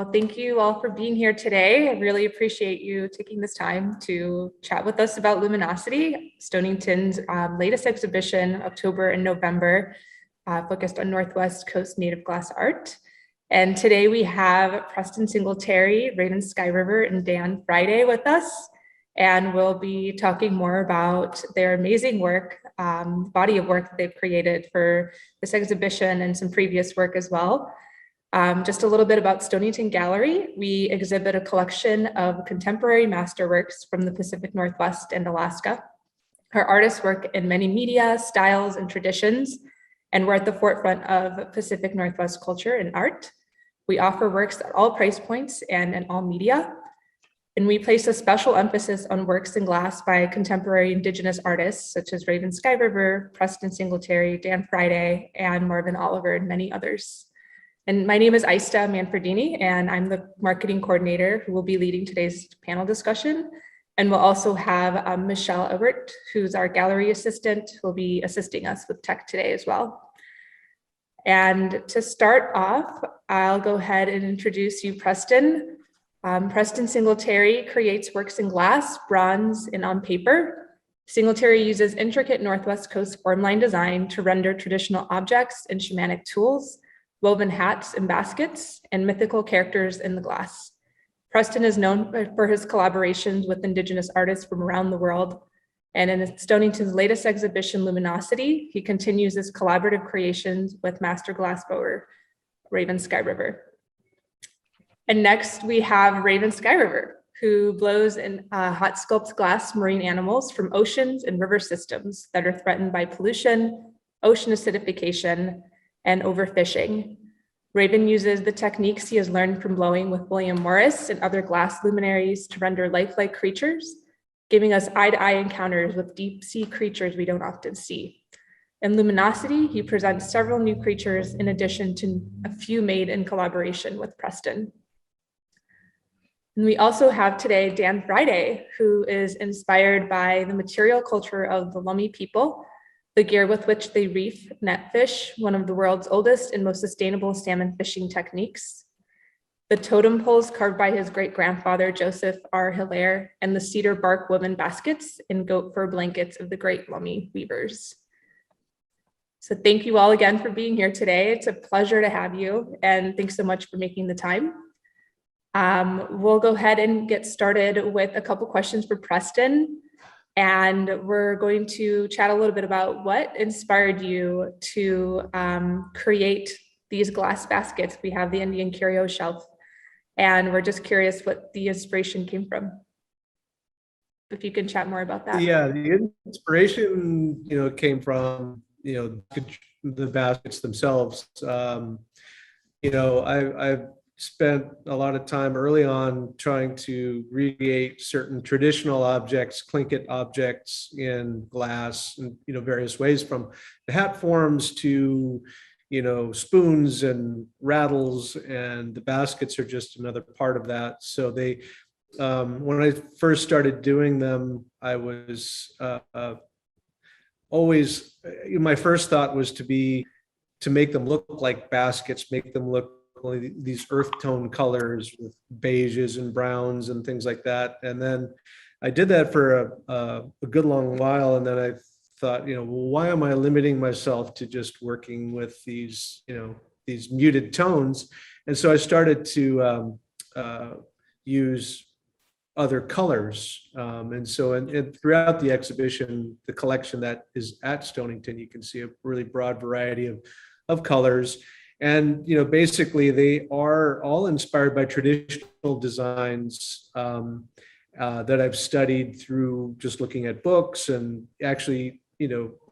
Well, thank you all for being here today. I really appreciate you taking this time to chat with us about Luminosity, Stonington's latest exhibition, October and November, focused on Northwest Coast native glass art. And today we have Preston Singletary, Raven Skyriver, and Dan Friday with us. And we'll be talking more about their amazing work, body of work that they've created for this exhibition and some previous work as well. Just a little bit about Stonington Gallery. We exhibit a collection of contemporary masterworks from the Pacific Northwest and Alaska. Our artists work in many media, styles, and traditions, and we're at the forefront of Pacific Northwest culture and art. We offer works at all price points and in all media. And we place a special emphasis on works in glass by contemporary Indigenous artists, such as Raven Skyriver, Preston Singletary, Dan Friday, and Marvin Oliver, and many others. And my name is Aista Manfredini, and I'm the marketing coordinator who will be leading today's panel discussion. And we'll also have Michelle Ebert, who's our gallery assistant, who will be assisting us with tech today as well. And to start off, I'll go ahead and introduce you, Preston. Preston Singletary creates works in glass, bronze, and on paper. Singletary uses intricate Northwest Coast formline design to render traditional objects and shamanic tools, woven hats and baskets, and mythical characters in the glass. Preston is known for his collaborations with Indigenous artists from around the world. And in Stonington's latest exhibition, Luminosity, he continues his collaborative creations with master glassblower, Raven Skyriver. And next we have Raven Skyriver, who blows and hot sculpts glass marine animals from oceans and river systems that are threatened by pollution, ocean acidification, and overfishing. Raven uses the techniques he has learned from blowing with William Morris and other glass luminaries to render lifelike creatures, giving us eye-to-eye encounters with deep sea creatures we don't often see. In Luminosity, he presents several new creatures in addition to a few made in collaboration with Preston. And we also have today Dan Friday, who is inspired by the material culture of the Lummi people, the gear with which they reef net fish, one of the world's oldest and most sustainable salmon fishing techniques, the totem poles carved by his great-grandfather, Joseph R. Hilaire, and the cedar bark woven baskets and goat fur blankets of the great Lummi weavers. So thank you all again for being here today. It's a pleasure to have you, and thanks so much for making the time. We'll go ahead and get started with a couple questions for Preston. And we're going to chat a little bit about what inspired you to create these glass baskets. We have the Indian Curio shelf, and we're just curious what the inspiration came from. If you can chat more about that. Yeah, the inspiration, came from, the baskets themselves. I've spent a lot of time early on trying to recreate certain traditional objects, Tlingit objects in glass in various ways, from the hat forms to spoons and rattles, and the baskets are just another part of that. So they when I first started doing them, I was always, my first thought was to make them look like baskets, make them look these earth tone colors with beiges and browns and things like that. And then I did that for a good long while. And then I thought, well, why am I limiting myself to just working with these, these muted tones? And so I started to use other colors. And throughout the exhibition, the collection that is at Stonington, you can see a really broad variety of colors. And basically, they are all inspired by traditional designs that I've studied through just looking at books and actually,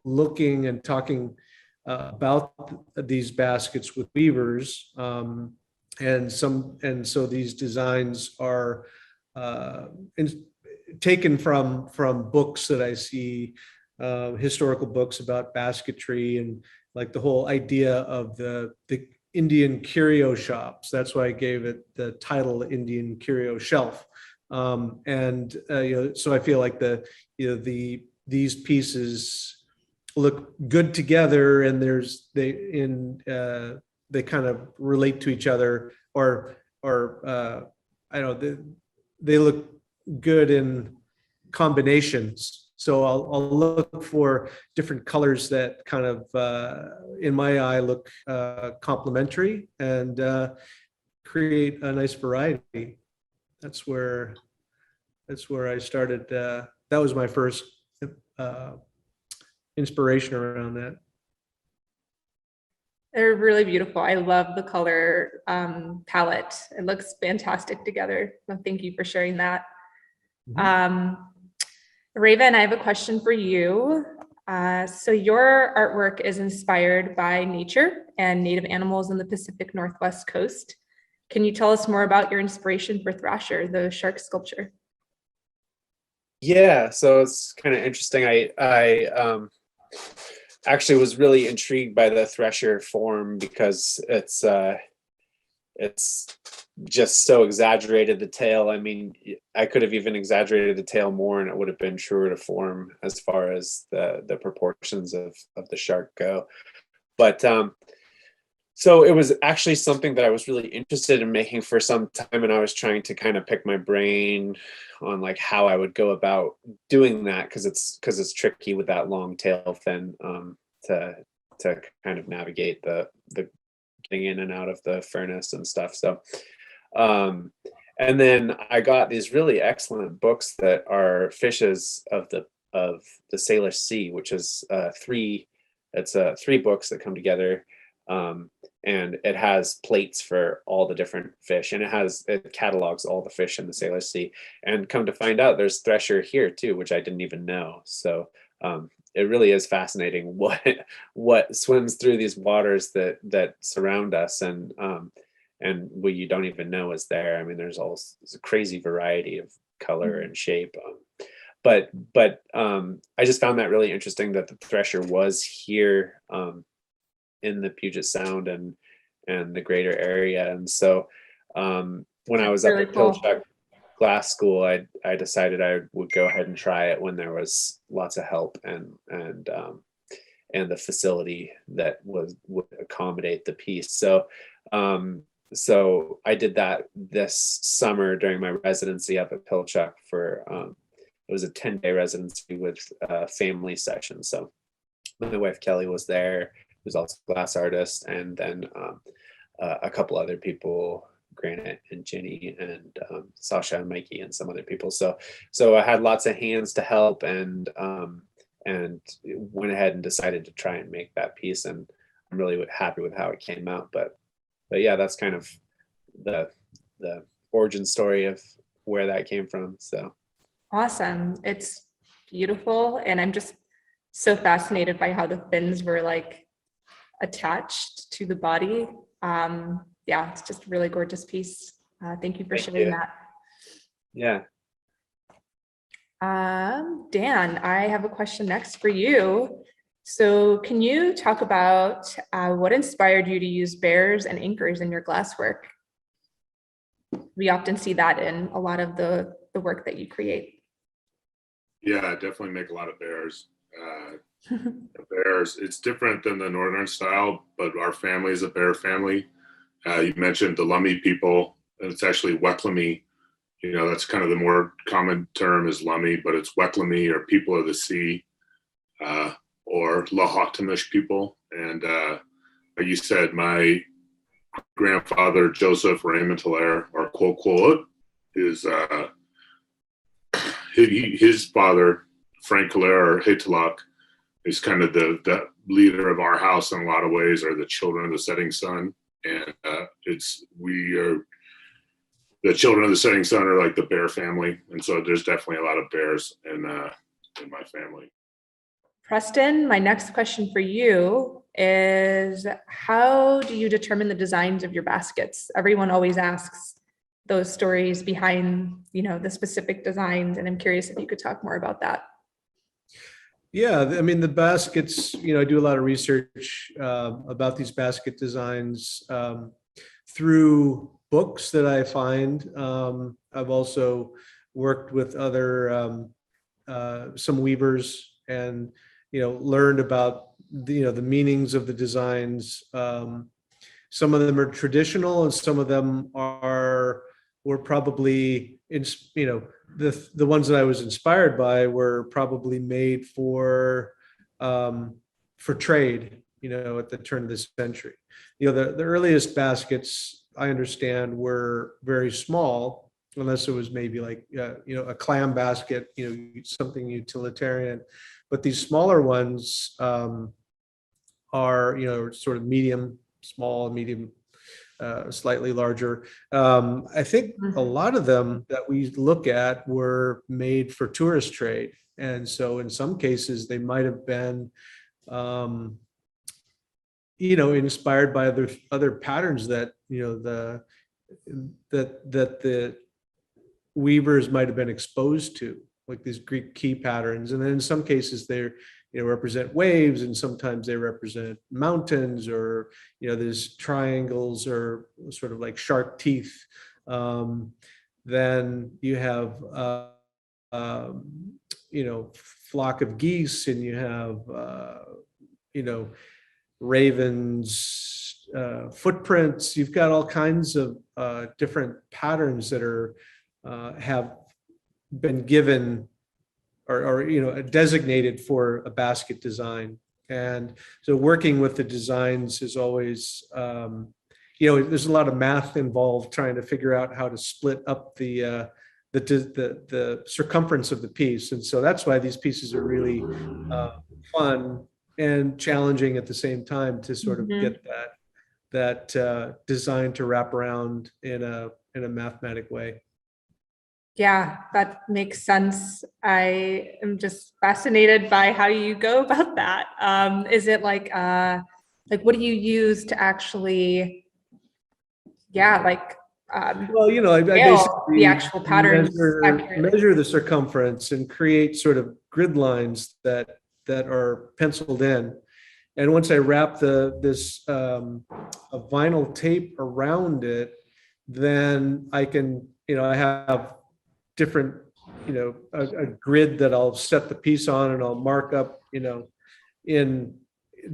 looking and talking about these baskets with weavers. And so these designs are taken from books that I see, historical books about basketry, and like the whole idea of the Indian curio shops. That's why I gave it the title Indian Curio Shelf. So I feel like these pieces look good together, and they kind of relate to each other, or I don't know, they look good in combinations. So I'll look for different colors that kind of, in my eye, look complementary and create a nice variety. That's where I started. That was my first inspiration around that. They're really beautiful. I love the color palette. It looks fantastic together. So thank you for sharing that. Raven, I have a question for you. So your artwork is inspired by nature and native animals in the Pacific Northwest coast. Can you tell us more about your inspiration for Thrasher, the shark sculpture? Yeah, so it's kind of interesting. I actually was really intrigued by the Thresher form because it's just so exaggerated, the tail. I mean, I could have even exaggerated the tail more and it would have been truer to form as far as the proportions of the shark go. But so it was actually something that I was really interested in making for some time, and I was trying to kind of pick my brain on like how I would go about doing that, because it's tricky with that long tail fin to kind of navigate the getting in and out of the furnace and stuff. So and then I got these really excellent books that are fishes of the Salish Sea, which is three books that come together. And it has plates for all the different fish, and it catalogs all the fish in the Salish Sea. And come to find out, there's Thresher here too, which I didn't even know. So it really is fascinating what swims through these waters that surround us, and what you don't even know is there. I mean, there's a crazy variety of color and shape. But I just found that really interesting that the Thresher was here in the Puget Sound and the greater area. And so when I was up at Pilchuck Glass School, I decided I would go ahead and try it when there was lots of help and the facility that would accommodate the piece. So so I did that this summer during my residency up at Pilchuck for it was a 10-day residency with family sessions. So my wife Kelly was there, who's also a glass artist, and then a couple other people, Granite and Ginny and Sasha and Mikey and some other people. So I had lots of hands to help, and went ahead and decided to try and make that piece, and I'm really happy with how it came out. But yeah, that's kind of the origin story of where that came from. So awesome. It's beautiful, and I'm just so fascinated by how the fins were like attached to the body. Yeah, it's just a really gorgeous piece. Thank you for sharing that. Yeah. Dan, I have a question next for you. So can you talk about what inspired you to use bears and anchors in your glass work? We often see that in a lot of the work that you create. Yeah, I definitely make a lot of bears. Bears, it's different than the northern style, but our family is a bear family. You mentioned the Lummi people, and it's actually Weklami. You know, that's kind of the more common term is Lummi, but it's Weklami, or people of the sea, or Lahotamish people. And like you said, my grandfather Joseph Raymond Hilaire, or Quoquote, is his father Frank Hilaire, or Hitlak, is kind of the leader of our house in a lot of ways, or the children of the setting sun. And we are the children of the setting sun are like the bear family. And so there's definitely a lot of bears in my family. Preston, my next question for you is, how do you determine the designs of your baskets? Everyone always asks those stories behind, the specific designs. And I'm curious if you could talk more about that. Yeah, I mean, the baskets, I do a lot of research about these basket designs through books that I find. I've also worked with other, some weavers, and, learned about the meanings of the designs. some of them are traditional and some of them were probably the ones that I was inspired by were probably made for trade, at the turn of the century. The earliest baskets I understand were very small, unless it was maybe like a clam basket, something utilitarian. But these smaller ones are sort of medium, small, medium, slightly larger. I think a lot of them that we look at were made for tourist trade, and so in some cases they might have been inspired by other patterns that the weavers might have been exposed to, like these Greek key patterns. And then in some cases they represent waves, and sometimes they represent mountains, or there's triangles or sort of like shark teeth. Then you have flock of geese, and you have ravens, footprints. You've got all kinds of different patterns that have been given or designated for a basket design. And so working with the designs is always there's a lot of math involved, trying to figure out how to split up the circumference of the piece. And so that's why these pieces are really fun and challenging at the same time, to sort of get that design to wrap around in a mathematic way. Yeah, that makes sense. I am just fascinated by how you go about that. Is it like what do you use to actually, Well, I basically the actual patterns measure the circumference and create sort of grid lines that are penciled in. And once I wrap this a vinyl tape around it, then I can, I have different, a grid that I'll set the piece on, and I'll mark up, in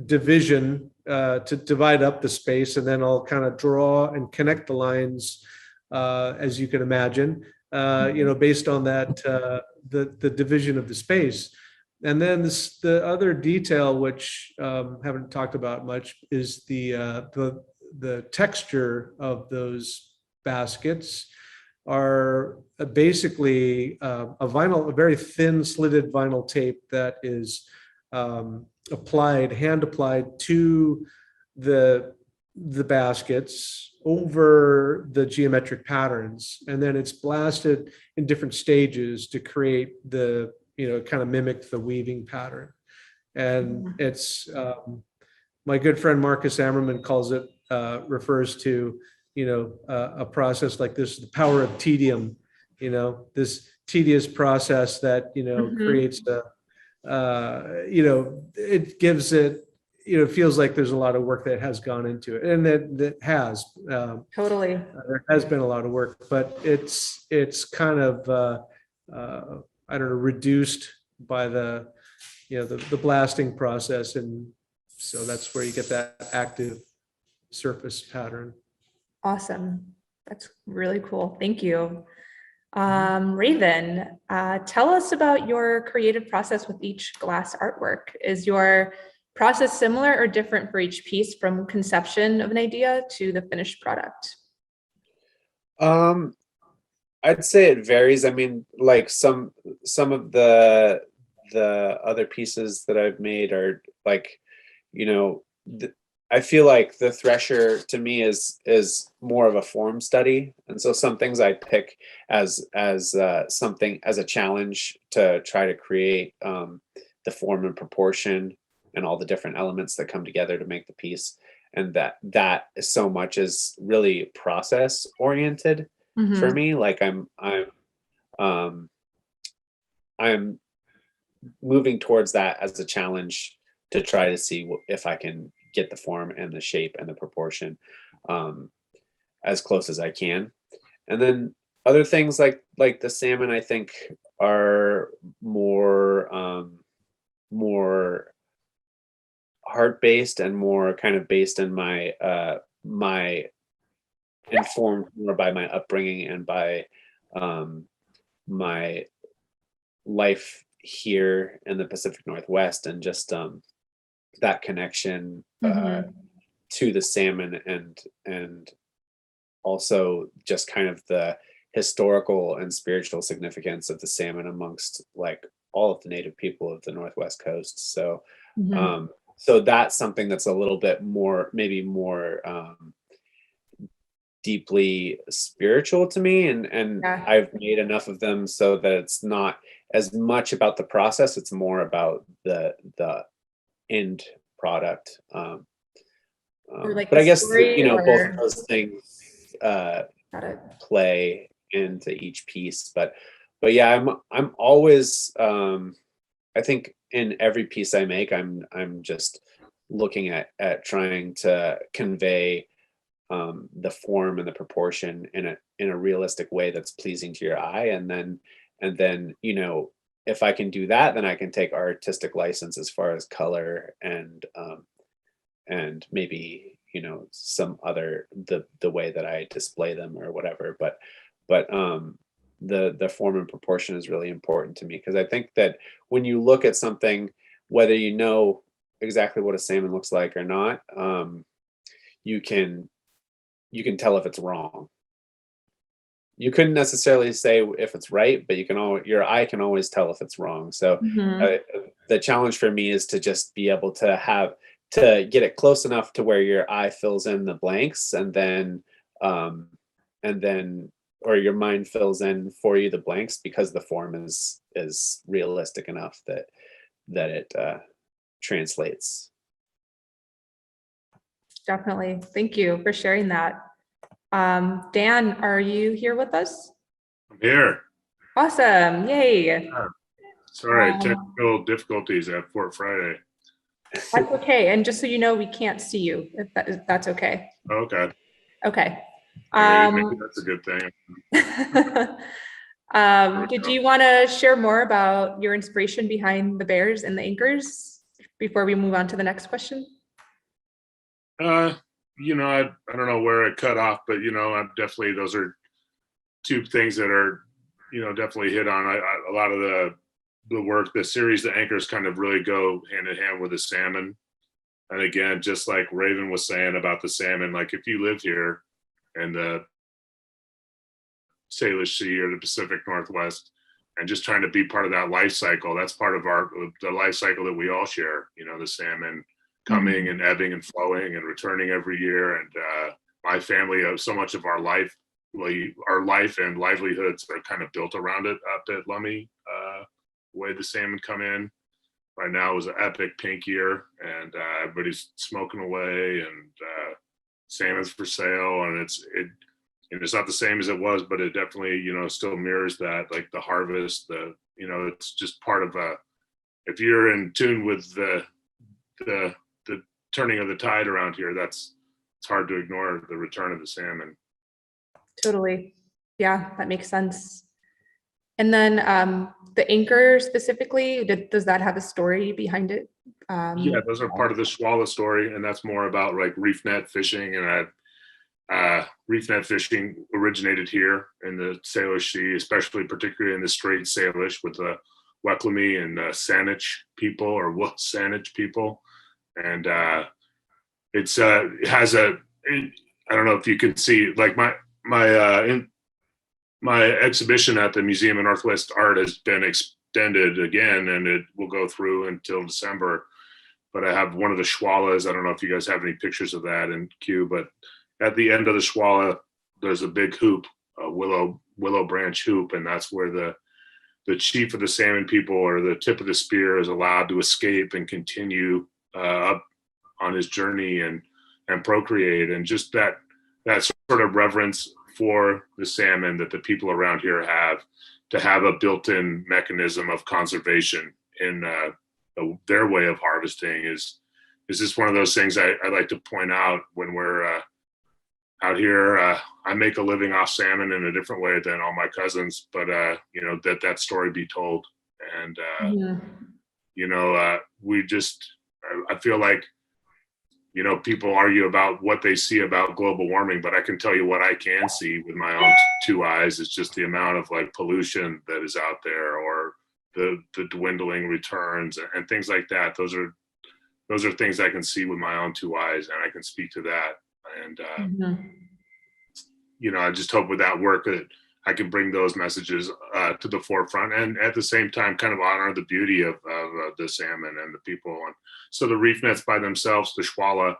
division to divide up the space, and then I'll kind of draw and connect the lines, as you can imagine, based on that, the division of the space. And then the other detail, which haven't talked about much, is the texture of those baskets are basically a very thin slitted vinyl tape that is hand applied to the baskets over the geometric patterns, and then it's blasted in different stages to create kind of mimic the weaving pattern. And it's my good friend Marcus Ammerman refers to a process like this, the power of tedium, this tedious process that creates it gives it, feels like there's a lot of work that has gone into it, and that has totally, there has been a lot of work, but it's kind of I don't know, reduced by the blasting process, and so that's where you get that active surface pattern. Awesome. That's really cool. Thank you. Raven, tell us about your creative process with each glass artwork. Is your process similar or different for each piece, from conception of an idea to the finished product? I'd say it varies. I mean, like some of the other pieces that I've made are like, I feel like the Thresher to me is more of a form study, and so some things I pick as something, as a challenge to try to create the form and proportion and all the different elements that come together to make the piece, and that is so much is really process oriented for me. Like I'm moving towards that as a challenge to try to see if I can get the form and the shape and the proportion as close as I can. And then other things like the salmon, I think, are more heart-based and more kind of based in my my informed more by my upbringing and by my life here in the Pacific Northwest, and just that connection to the salmon, and also just kind of the historical and spiritual significance of the salmon amongst like all of the native people of the Northwest coast. So so that's something that's a little bit more, maybe more deeply spiritual to me, and I've made enough of them so that it's not as much about the process, it's more about the end product. Like but I guess story, both of those things play into each piece, but yeah, I'm always I think in every piece I make, I'm just looking at trying to convey the form and the proportion in a realistic way that's pleasing to your eye, and then if I can do that, then I can take artistic license as far as color and maybe some other the way that I display them or whatever, but the form and proportion is really important to me, because I think that when you look at something, whether you know exactly what a salmon looks like or not, you can tell if it's wrong. You couldn't necessarily say if it's right, but your eye can always tell if it's wrong. So the challenge for me is to just be able to get it close enough to where your eye fills in the blanks, and then or your mind fills in for you the blanks, because the form is realistic enough that it translates. Definitely. Thank you for sharing that. Dan, are you here with us? I'm here. Awesome. Yay. Sorry, technical difficulties at Fort Friday. That's okay. And just so you know, we can't see you, if that's okay. Okay. Okay. Maybe that's a good thing. Did you want to share more about your inspiration behind the bears and the anchors before we move on to the next question? I don't know where it cut off, but I'm definitely, those are two things that are, definitely hit on. A lot of the work, the series, the anchors kind of really go hand in hand with the salmon. And again, just like Raven was saying about the salmon, like if you live here in the Salish Sea or the Pacific Northwest, and just trying to be part of that life cycle, that's part of the life cycle that we all share. The salmon coming and ebbing and flowing and returning every year. And my family, so much of our life and livelihoods are kind of built around it up at Lummi. The way the salmon come in right now is an epic pink year, and everybody's smoking away, and salmon's for sale, and it's not the same as it was, but it definitely still mirrors that, like the harvest, it's just part of if you're in tune with the turning of the tide around here, it's hard to ignore the return of the salmon. Totally. Yeah, that makes sense. And then the anchor specifically, does that have a story behind it? Yeah, those are part of the Swallow story, and that's more about like reef net fishing. And reef net fishing originated here in the Salish Sea, particularly in the Strait Salish with the Weklami and Saanich people, or Saanich people. And it has I don't know if you can see, like my exhibition at the Museum of Northwest Art has been extended again, and it will go through until December. But I have one of the Schwallas. I don't know if you guys have any pictures of that in Q, but at the end of the Schwalla, there's a big hoop, a willow branch hoop, and that's where the chief of the salmon people, or the tip of the spear, is allowed to escape and continue up on his journey and procreate. And just that sort of reverence for the salmon that the people around here have, to have a built-in mechanism of conservation in their way of harvesting is just one of those things I like to point out when we're out here. I make a living off salmon in a different way than all my cousins, but that story be told. And I feel like you know, people argue about what they see about global warming, but I can tell you what I can see with my own two eyes. It's just the amount of like pollution that is out there, or the dwindling returns and things like that. Those are things I can see with my own two eyes, and I can speak to that. And you know, I just hope with that work that I can bring those messages to the forefront, and at the same time kind of honor the beauty of the salmon and the people. And so the reef nets by themselves, the Schwalla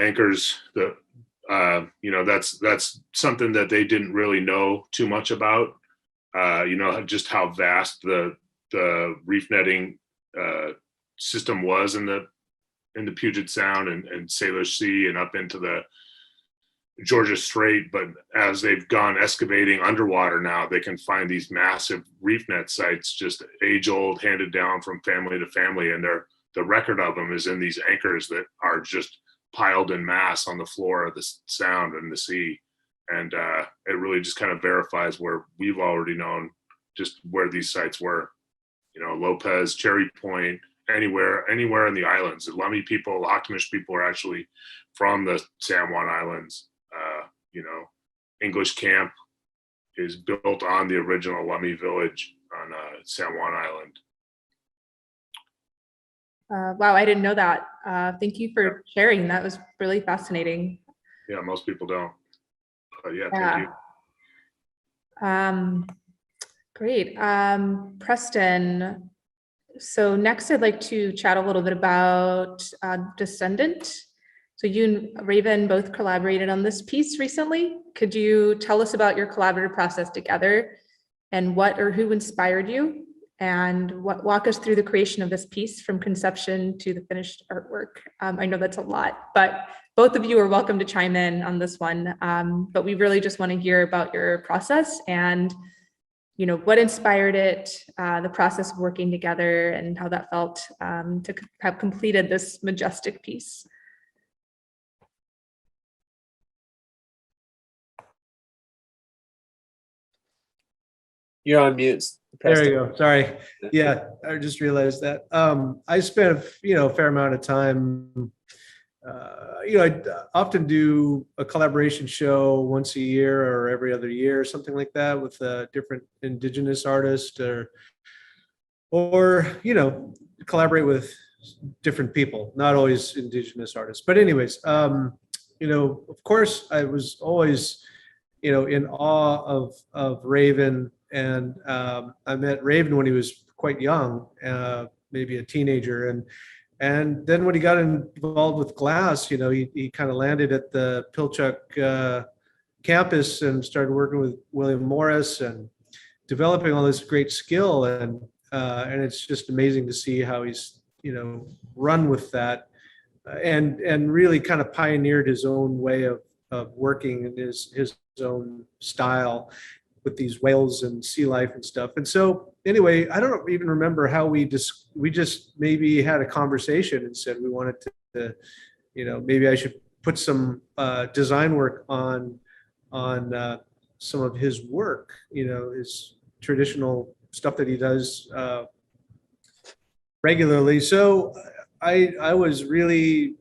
anchors, you know, that's something that they didn't really know too much about, you know, just how vast the reef netting system was in the Puget Sound and Salish Sea and up into the Georgia Strait. But as they've gone excavating underwater now, they can find these massive reef net sites, just age old, handed down from family to family. And the record of them is in these anchors that are just piled in mass on the floor of the sound and the sea. And it really just kind of verifies where we've already known just where these sites were. You know, Lopez, Cherry Point, anywhere in the islands. The Lummi people, Optimish people are actually from the San Juan Islands. You know, English Camp is built on the original Lummi village on San Juan Island. Wow, I didn't know that. Thank you for sharing. That was really fascinating. Yeah, most people don't. But yeah, thank you. Great. Preston, so next I'd like to chat a little bit about Descendent. So you and Raven both collaborated on this piece recently. Could you tell us about your collaborative process together, and what or who inspired you, and walk us through the creation of this piece from conception to the finished artwork? I know that's a lot, but both of you are welcome to chime in on this one. But we really just want to hear about your process and, you know, what inspired it, the process of working together, and how that felt to have completed this majestic piece. You're on mute. There you go. Sorry. Yeah, I just realized that. I spent, you know, a fair amount of time. You know, I often do a collaboration show once a year or every other year, something like that, with a different Indigenous artist, or you know, collaborate with different people, not always Indigenous artists. But anyways, you know, of course, I was always, you know, in awe of Raven. And I met Raven when he was quite young, maybe a teenager. And then when he got involved with glass, you know, he kind of landed at the Pilchuck campus and started working with William Morris and developing all this great skill. And it's just amazing to see how he's, you know, run with that and really kind of pioneered his own way of working and his own style with these whales and sea life and stuff. And so anyway, I don't even remember how we just maybe had a conversation and said we wanted to, you know, maybe I should put some design work on some of his work, you know, his traditional stuff that he does regularly. So I was really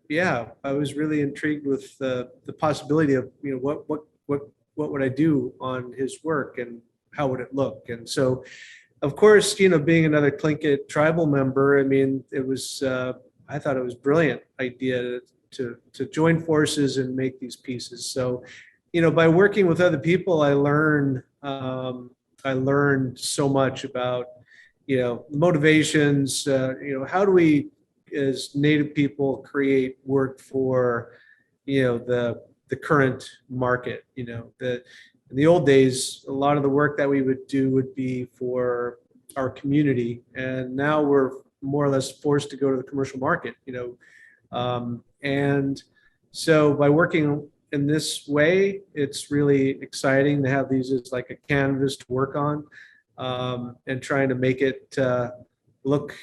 intrigued with the possibility of, you know, what would I do on his work and how would it look? And so, of course, you know, being another Tlingit tribal member, I mean, it was, I thought it was a brilliant idea to join forces and make these pieces. So, you know, by working with other people, I learned so much about, you know, motivations, you know, how do we as Native people create work for, you know, the current market. You know, in the old days, a lot of the work that we would do would be for our community, and now we're more or less forced to go to the commercial market, you know. And so by working in this way, it's really exciting to have these as like a canvas to work on, and trying to make it look,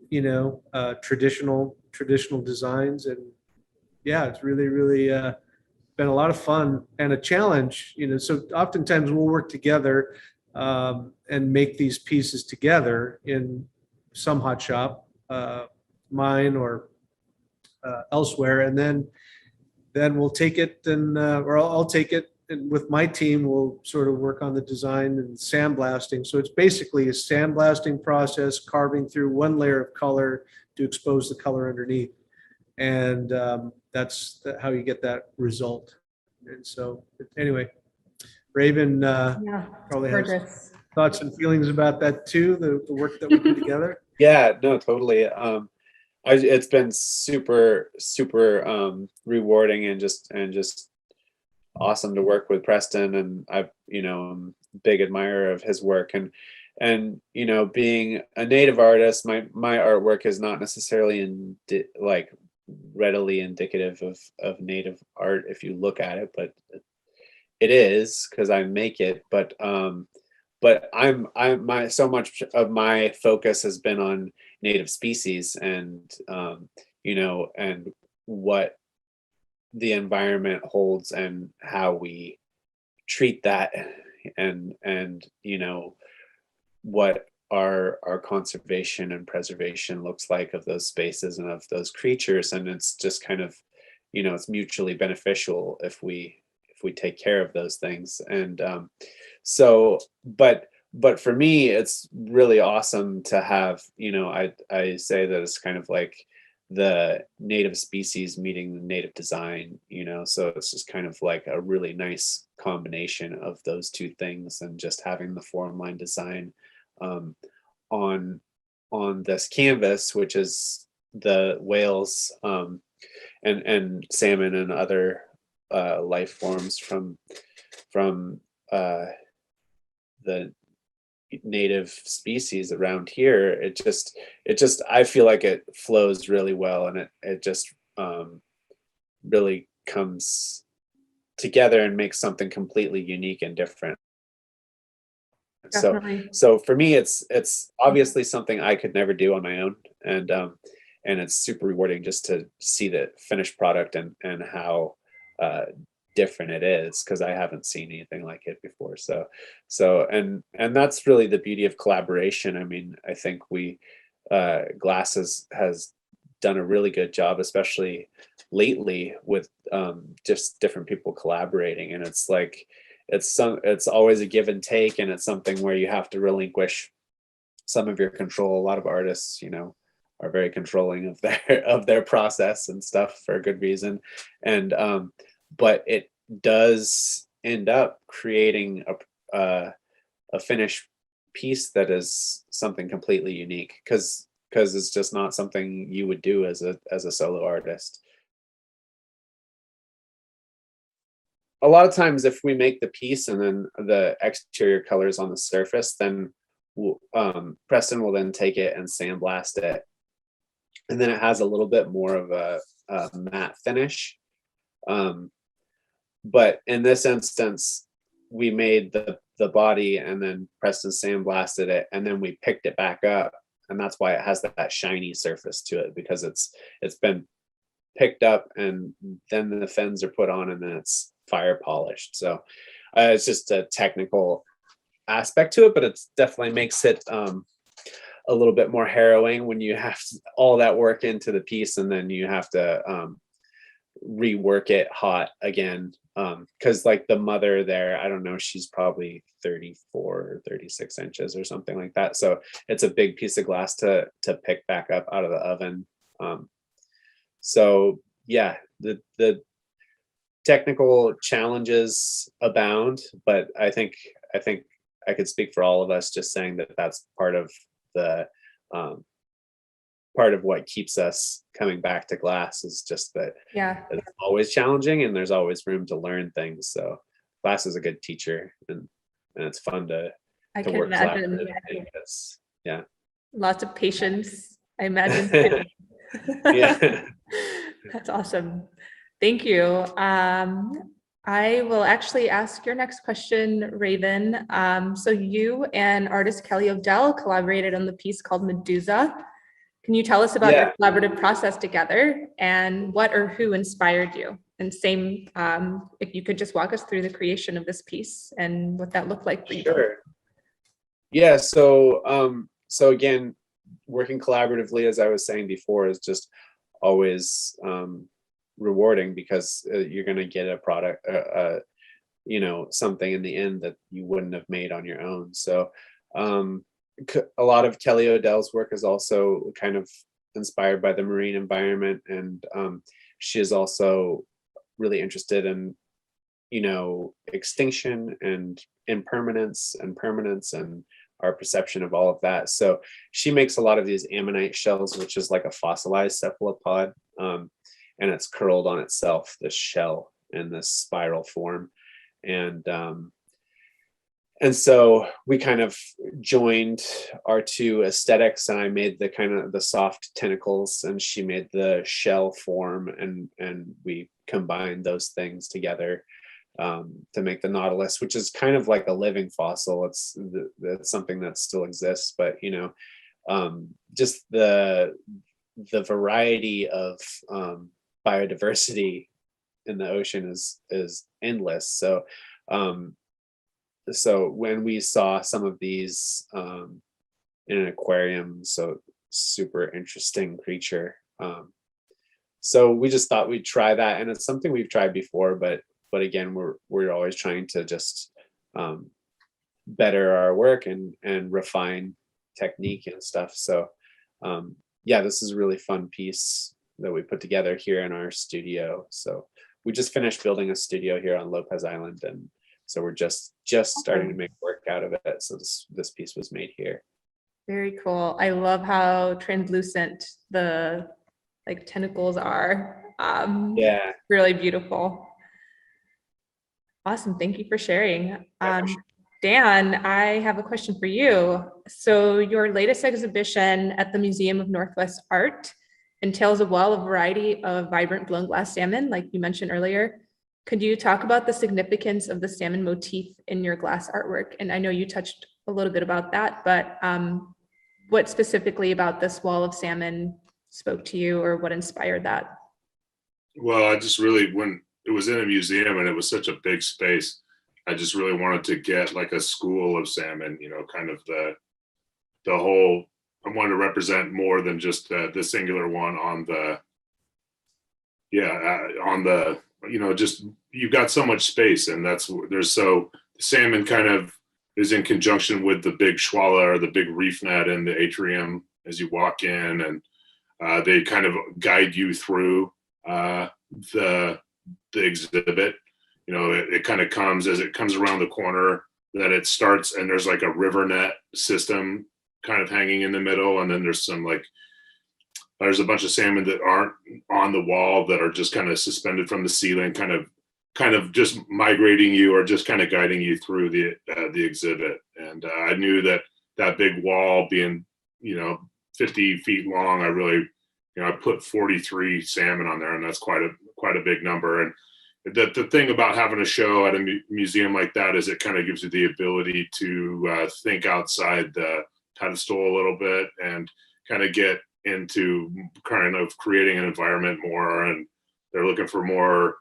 you know, traditional designs. And yeah, it's really been a lot of fun and a challenge, you know. So oftentimes we'll work together and make these pieces together in some hot shop, mine or elsewhere, and then we'll take it and or I'll take it, and with my team we'll sort of work on the design and sandblasting. So it's basically a sandblasting process, carving through one layer of color to expose the color underneath, and that's how you get that result. And so anyway, Raven Yeah, probably has gorgeous. thoughts and feelings about that too, the work that we put together. Yeah, no, totally. It's been super rewarding and just awesome to work with Preston, and I'm a big admirer of his work, and being a native artist, my artwork is not necessarily like readily indicative of native art if you look at it, but it is because I make it. But so much of my focus has been on native species and and what the environment holds and how we treat that, and what our conservation and preservation looks like of those spaces and of those creatures. And it's just kind of it's mutually beneficial if we take care of those things. And so but for me it's really awesome to have I say that it's kind of like the native species meeting the native design, so it's just kind of like a really nice combination of those two things, and just having the formline design on this canvas, which is the whales and salmon and other life forms from the native species around here. It just I feel like it flows really well, and it just really comes together and makes something completely unique and different. Definitely. So for me it's obviously something I could never do on my own, and it's super rewarding just to see the finished product and how different it is, because I haven't seen anything like it before. So and that's really the beauty of collaboration. I mean, I think Glass has done a really good job, especially lately, with just different people collaborating, and it's like it's always a give and take, and it's something where you have to relinquish some of your control. A lot of artists are very controlling of their process and stuff for a good reason, and but it does end up creating a finished piece that is something completely unique, because it's just not something you would do as a solo artist. A lot of times if we make the piece and then the exterior colors on the surface, then Preston will then take it and sandblast it, and then it has a little bit more of a matte finish. But in this instance, we made the body, and then Preston sandblasted it, and then we picked it back up, and that's why it has that shiny surface to it, because it's been picked up, and then the fins are put on, and then it's fire polished. So it's just a technical aspect to it, but it definitely makes it a little bit more harrowing when you have all that work into the piece, and then you have to rework it hot again, because like the mother there, I don't know, she's probably 34 or 36 inches or something like that, so it's a big piece of glass to pick back up out of the oven. So yeah, the technical challenges abound, but I think I could speak for all of us just saying that that's part of the part of what keeps us coming back to glass, is just that it's always challenging and there's always room to learn things. So glass is a good teacher, and it's fun to work collaboratively. Yeah. Lots of patience, I imagine. Yeah. That's awesome. Thank you. I will actually ask your next question, Raven. So you and artist Kelly O'Dell collaborated on the piece called Medusa. Can you tell us about your collaborative process together, and what or who inspired you? And same, if you could just walk us through the creation of this piece and what that looked like for you. Sure. Yeah. So again, working collaboratively, as I was saying before, is just always rewarding, because you're going to get a product, something in the end that you wouldn't have made on your own. So a lot of Kelly Odell's work is also kind of inspired by the marine environment, and she is also really interested in extinction and impermanence and permanence and our perception of all of that. So she makes a lot of these ammonite shells, which is like a fossilized cephalopod, and it's curled on itself, this shell in this spiral form. And so we kind of joined our two aesthetics, and I made the kind of the soft tentacles, and she made the shell form, and we combined those things together to make the nautilus, which is kind of like a living fossil. It's something that still exists, but just the variety of biodiversity in the ocean is endless. So when we saw some of these in an aquarium, so super interesting creature. So we just thought we'd try that, and it's something we've tried before, but again, we're always trying to just better our work and refine technique and stuff. So yeah, this is a really fun piece that we put together here in our studio. So we just finished building a studio here on Lopez Island, and so we're just starting to make work out of it. So this piece was made here. Very cool. I love how translucent the tentacles are. Yeah. Really beautiful. Awesome. Thank you for sharing. Dan, I have a question for you. So your latest exhibition at the Museum of Northwest Art entails a variety of vibrant blown glass salmon, like you mentioned earlier. Could you talk about the significance of the salmon motif in your glass artwork? And I know you touched a little bit about that, but what specifically about this wall of salmon spoke to you, or what inspired that? Well, I just really, when it was in a museum and it was such a big space, I just really wanted to get like a school of salmon, kind of the whole, I wanted to represent more than just the singular one on the, just, you've got so much space, and the salmon kind of is in conjunction with the big schwalla, or the big reef net in the atrium as you walk in, and they kind of guide you through the exhibit. It kind of comes as it comes around the corner, that it starts, and there's like a river net system kind of hanging in the middle, and then there's a bunch of salmon that aren't on the wall, that are just kind of suspended from the ceiling, kind of just migrating you, or just kind of guiding you through the exhibit. And I knew that big wall being 50 feet long, I really I put 43 salmon on there, and that's quite a big number. And the thing about having a show at a museum like that is it kind of gives you the ability to think outside the pedestal a little bit, and kind of get into kind of creating an environment more. And they're looking for more.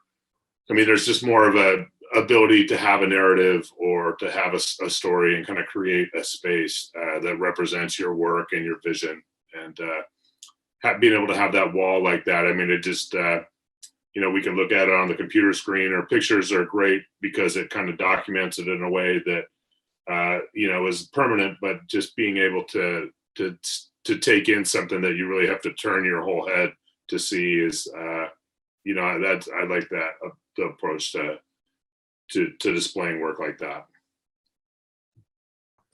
I mean, there's just more of a ability to have a narrative, or to have a story, and kind of create a space that represents your work and your vision. And being able to have that wall like that, I mean, it just we can look at it on the computer screen, or pictures are great because it kind of documents it in a way that is permanent. But just being able to take in something that you really have to turn your whole head to see is I like that the approach to displaying work like that.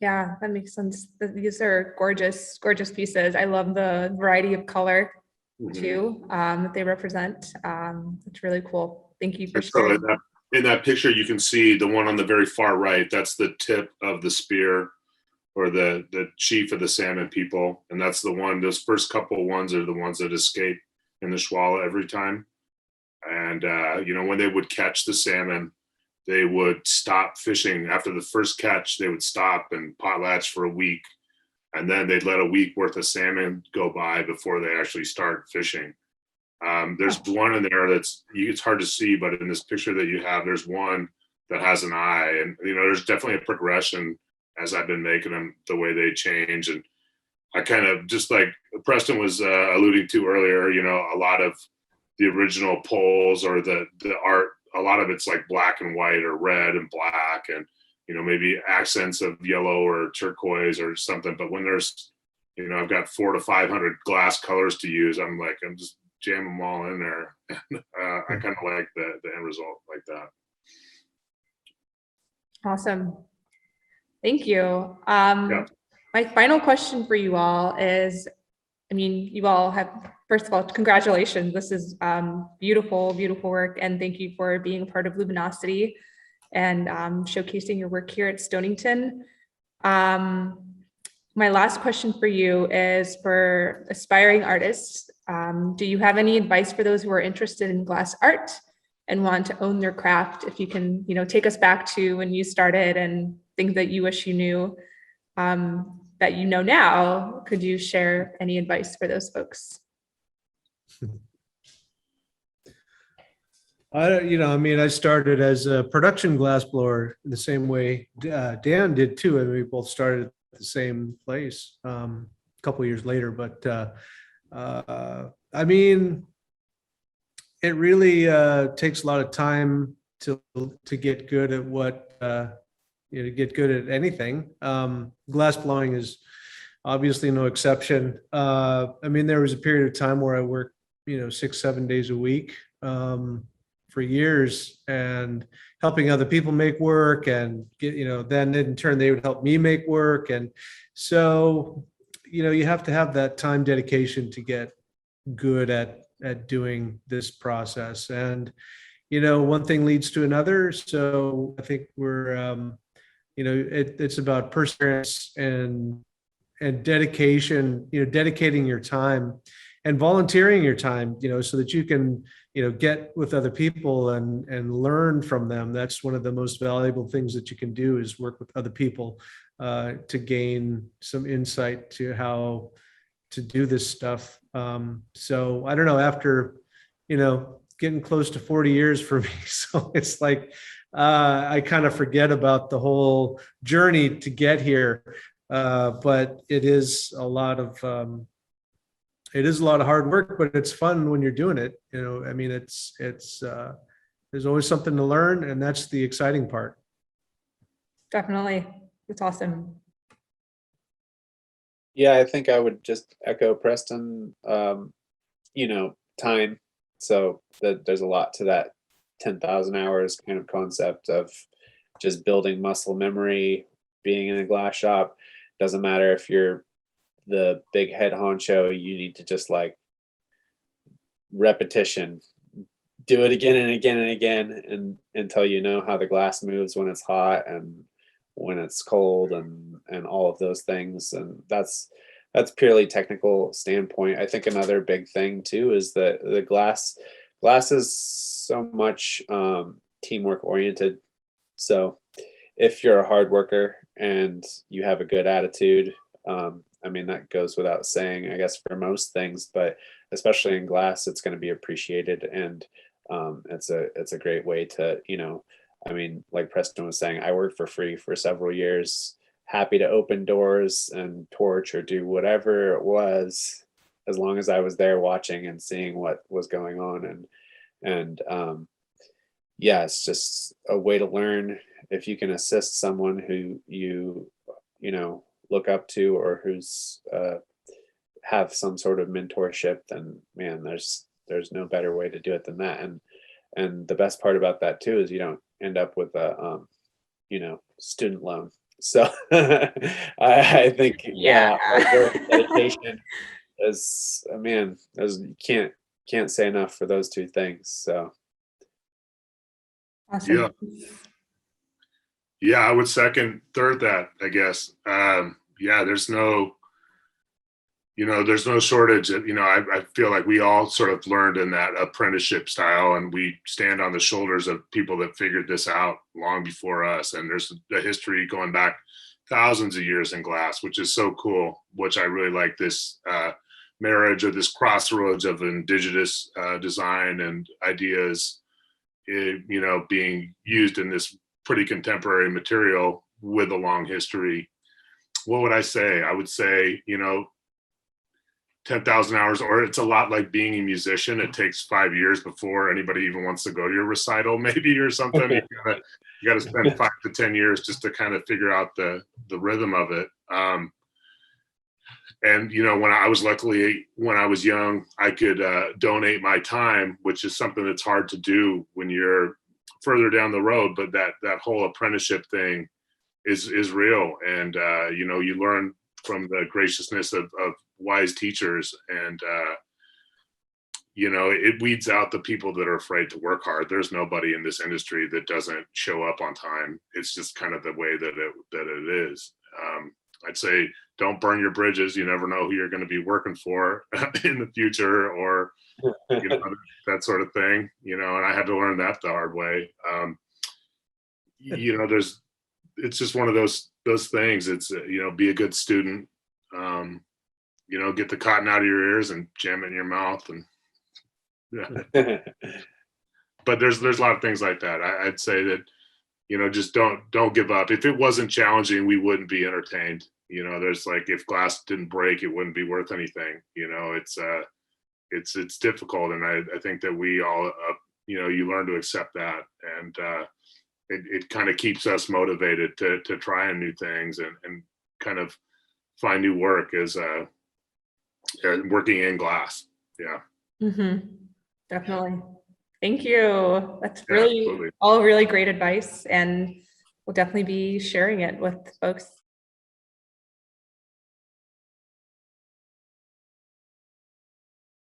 Yeah, that makes sense. These are gorgeous pieces. I love the variety of color too, that they represent. It's really cool. Thank you for sharing. So in that picture, you can see the one on the very far right. That's the tip of the spear, or the chief of the salmon people. And that's the one, those first couple ones are the ones that escape in the schwalla every time. And, when they would catch the salmon, they would stop fishing. After the first catch, they would stop and potlatch for a week. And then they'd let a week worth of salmon go by before they actually start fishing. There's one in there it's hard to see, but in this picture that you have, there's one that has an eye. And, there's definitely a progression as I've been making them, the way they change. And I kind of, just like Preston was alluding to earlier, you know, a lot of the original poles or the art, a lot of it's like black and white or red and black, and, you know, maybe accents of yellow or turquoise or something. But when there's, you know, I've got 400 to 500 glass colors to use, I'm just jam them all in there. I kind of like the end result like that. Awesome. Thank you. Yeah. My final question for you all is, I mean, you all have, first of all, congratulations. This is beautiful, beautiful work. And thank you for being a part of Luminosity and showcasing your work here at Stonington. My last question for you is for aspiring artists. Do you have any advice for those who are interested in glass art and want to own their craft? If you can, you know, take us back to when you started and things that you wish you knew that you know now, could you share any advice for those folks? I started as a production glassblower the same way Dan did too. And we both started at the same place a couple of years later. But it really takes a lot of time to get good at what to get good at anything. Glass blowing is obviously no exception. There was a period of time where I worked 6-7 days a week for years, and helping other people make work, and then in turn they would help me make work. And so you have to have that time dedication to get good at doing this process. And one thing leads to another. So I think we're it's about perseverance and dedication, dedicating your time and volunteering your time, so that you can get with other people and learn from them. That's one of the most valuable things that you can do, is work with other people to gain some insight to how to do this stuff. So I don't know, after getting close to 40 years for me, so it's like I kind of forget about the whole journey to get here, but it is a lot of hard work, but it's fun when you're doing it. It's there's always something to learn, and that's the exciting part. Definitely. It's awesome. Yeah, I think I would just echo Preston, time. So there's a lot to that 10,000 hours kind of concept of just building muscle memory, being in a glass shop. Doesn't matter if you're the big head honcho, you need to just like repetition, do it again and again and again, and until you know how the glass moves when it's hot and when it's cold, and all of those things. And that's purely technical standpoint. I think another big thing too is that the glass is so much teamwork oriented. So if you're a hard worker and you have a good attitude, that goes without saying, I guess, for most things, but especially in glass, it's going to be appreciated. And it's a great way to, like Preston was saying, I worked for free for several years, happy to open doors and torch or do whatever it was, as long as I was there watching and seeing what was going on. And it's just a way to learn. If you can assist someone who you look up to, or who's have some sort of mentorship, then man, there's no better way to do it than that. And the best part about that too is you don't end up with a student loan. So I think hard work and dedication is, you can't say enough for those two things. So awesome. Yeah, I would third that, I guess. There's no shortage. I feel like we all sort of learned in that apprenticeship style, and we stand on the shoulders of people that figured this out long before us. And there's a history going back thousands of years in glass, which is so cool, which I really like, this marriage, or this crossroads of indigenous design and ideas, being used in this pretty contemporary material with a long history. What would I say? I would say, 10,000 hours, or it's a lot like being a musician. It takes 5 years before anybody even wants to go to your recital, maybe, or something. You gotta spend 5 to 10 years just to kind of figure out the rhythm of it. And when I was young, I could donate my time, which is something that's hard to do when you're further down the road. But that whole apprenticeship thing is real, and you learn from the graciousness of wise teachers, and it weeds out the people that are afraid to work hard. There's nobody in this industry that doesn't show up on time. It's just kind of the way that it is. I'd say don't burn your bridges. You never know who you're going to be working for in the future, or that sort of thing. And I had to learn that the hard way. It's just one of those things. It's be a good student. Get the cotton out of your ears and jam it in your mouth, and but there's a lot of things like that. I'd say that just don't give up. If it wasn't challenging, we wouldn't be entertained. There's like, if glass didn't break, it wouldn't be worth anything. It's difficult, and I think that we all you learn to accept that, and it kind of keeps us motivated to try new things and kind of find new work as working in glass. Yeah. Mm-hmm. Definitely. Thank you. That's really Absolutely. all really great advice, and we'll definitely be sharing it with folks